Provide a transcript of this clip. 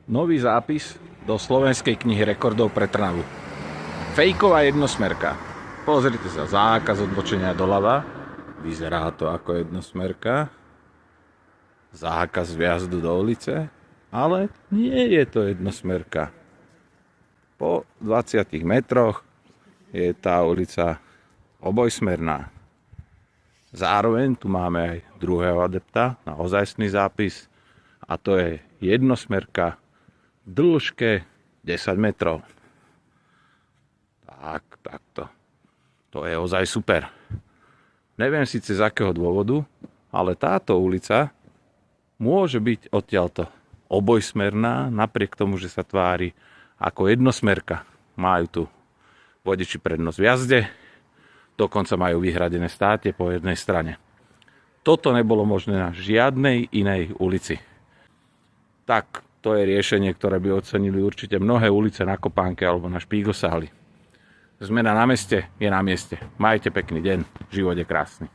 Nový zápis do Slovenskej knihy rekordov pre Trnavu. Fejková jednosmerka. Pozrite sa, zákaz odbočenia doľava. Vyzerá to ako jednosmerka. Zákaz vjazdu do ulice. Ale nie je to jednosmerka. Po 20 metroch je tá ulica obojsmerná. Zároveň tu máme aj druhého adepta na ozajstný zápis. A to je jednosmerka v dĺžke 10 metrov. Takto. To je ozaj super. Neviem síce z akého dôvodu, ale táto ulica môže byť odtiaľto obojsmerná, napriek tomu, že sa tvári ako jednosmerka. Majú tu vodiči prednosť v jazde, dokonca majú vyhradené státe po jednej strane. Toto nebolo možné na žiadnej inej ulici. Tak to je riešenie, ktoré by ocenili určite mnohé ulice na Kopánke alebo na Špígosáli. Zmena na meste je na mieste. Majte pekný deň, život je krásny.